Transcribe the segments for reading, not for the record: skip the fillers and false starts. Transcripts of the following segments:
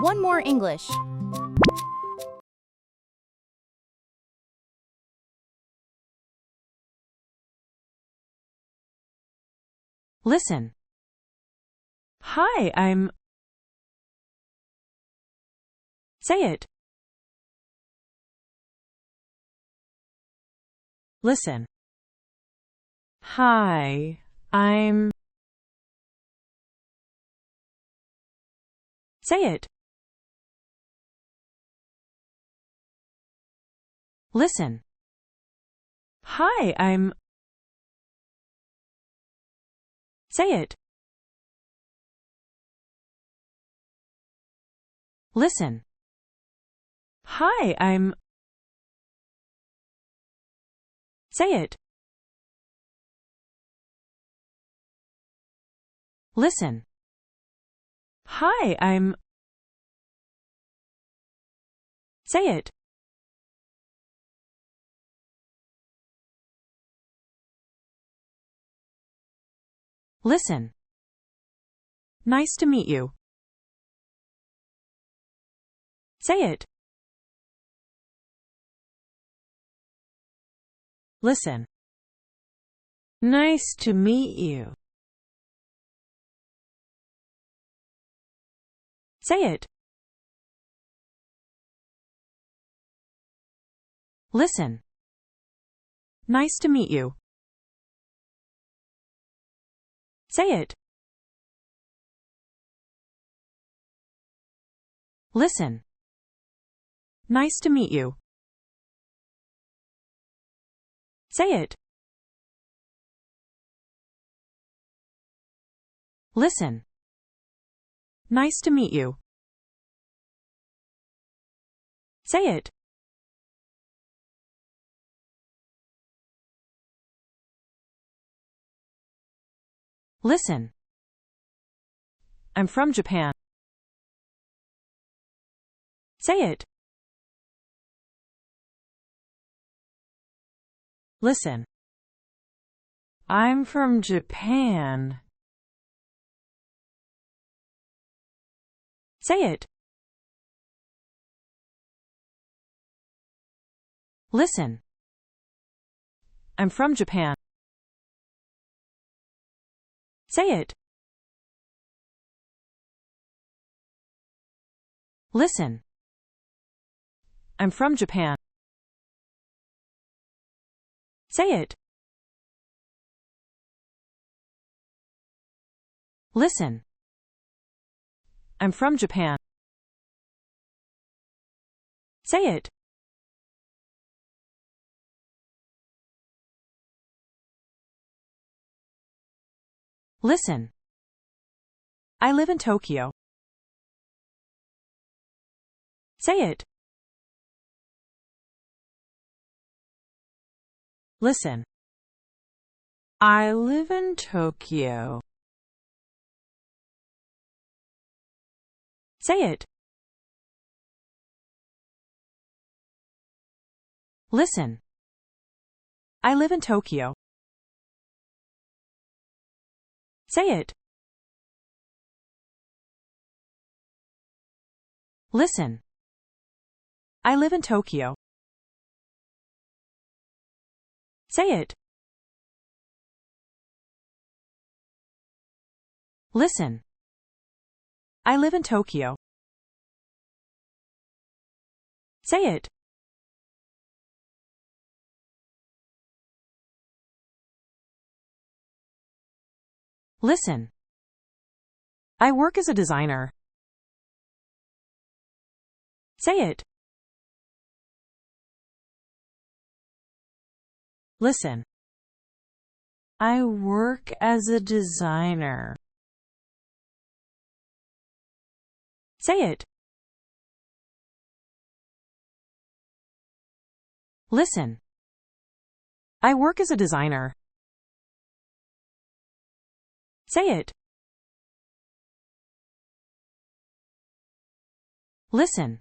One more English. Listen. Hi, I'm... Say it. Listen. Hi, I'm... Say it. Listen. Hi, I'm... Say it. Listen. Hi, I'm... Say it. Listen. Hi, I'm... Say it. Listen. Nice to meet you. Say it. Listen. Nice to meet you. Say it. Listen. Nice to meet you. Say it. Listen. Nice to meet you. Say it. Listen. Nice to meet you. Say it. Listen. I'm from Japan. Say it. Listen. I'm from Japan. Say it. Listen. I'm from Japan. Say it. Listen. I'm from Japan. Say it. Listen. I'm from Japan. Say it. Listen. I live in Tokyo. Say it. Listen. I live in Tokyo. Say it. Listen. I live in Tokyo. Say it. Listen. I live in Tokyo. Say it. Listen. I live in Tokyo. Say it. Listen. I work as a designer. Say it. Listen. I work as a designer. Say it. Listen. I work as a designer. Say it. Listen.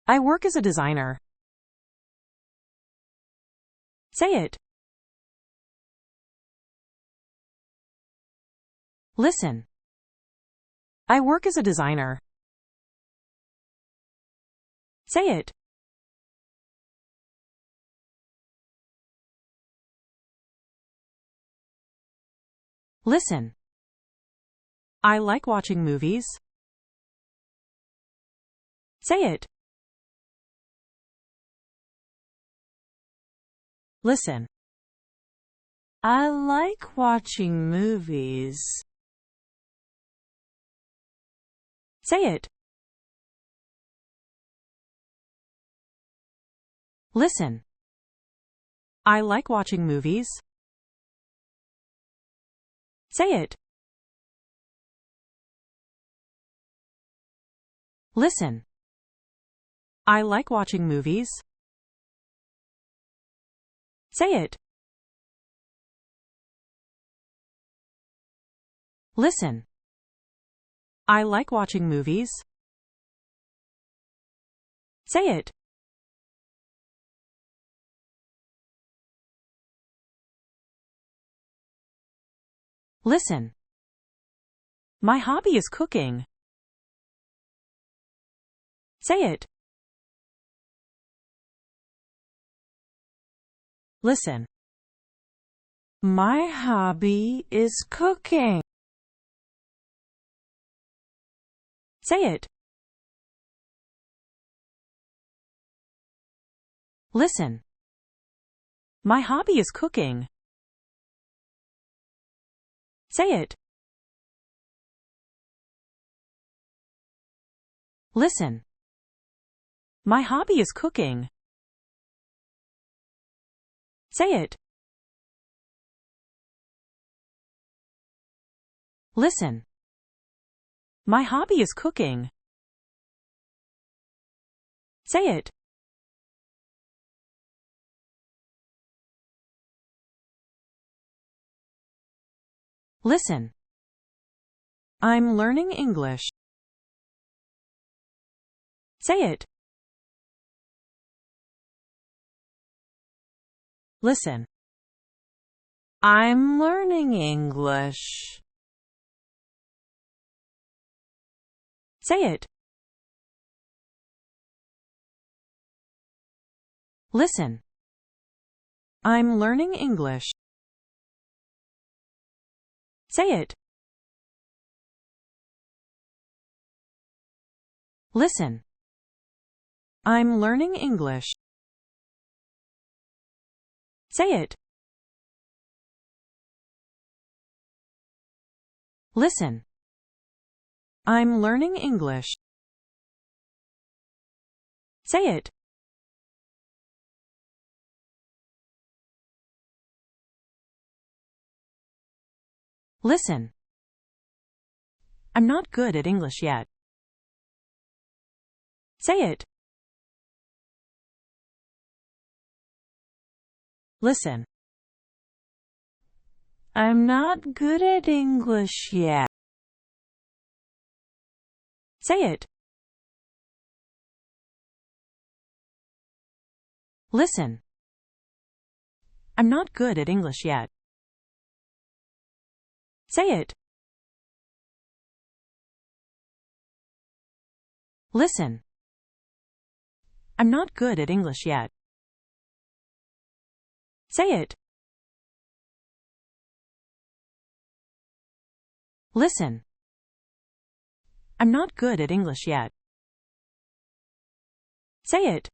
I work as a designer. Say it. Listen. I work as a designer. Say it. Listen. I like watching movies. Say it. Listen. I like watching movies. Say it. Listen. I like watching movies. Say it. Listen. I like watching movies. Say it. Listen. I like watching movies. Say it. Listen. My hobby is cooking. Say it. Listen. My hobby is cooking. Say it. Listen. My hobby is cooking. Say it. Listen. My hobby is cooking. Say it. Listen. My hobby is cooking. Say it. Listen. I'm learning English. Say it. Listen. I'm learning English. Say it. Listen. I'm learning English. Say it. Listen. I'm learning English. Say it. Listen. I'm learning English. Say it. Listen. I'm not good at English yet. Say it. Listen. I'm not good at English yet. Say it. Listen. I'm not good at English yet. Say it. Listen. I'm not good at English yet. Say it. Listen. I'm not good at English yet. Say it.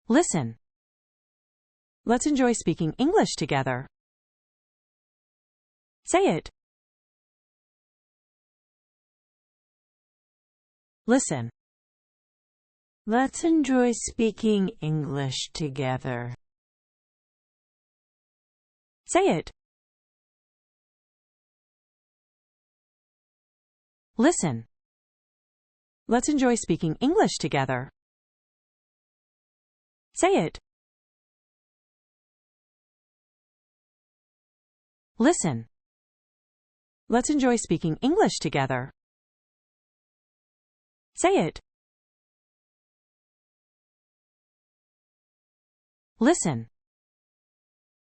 Listen. Let's enjoy speaking English together. Say it. Listen. Let's enjoy speaking English together. Say it. Listen. Let's enjoy speaking English together. Say it. Listen. Let's enjoy speaking English together. Say it. Listen.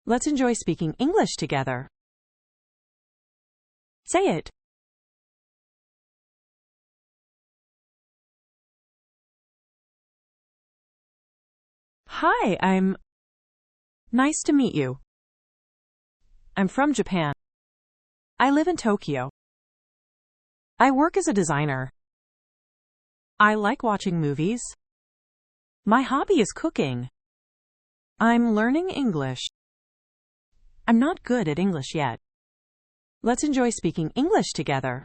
Let's enjoy speaking English together. Say it. Hi, Nice to meet you. I'm from Japan. I live in Tokyo. I work as a designer. I like watching movies. My hobby is cooking. I'm learning English. I'm not good at English yet. Let's enjoy speaking English together.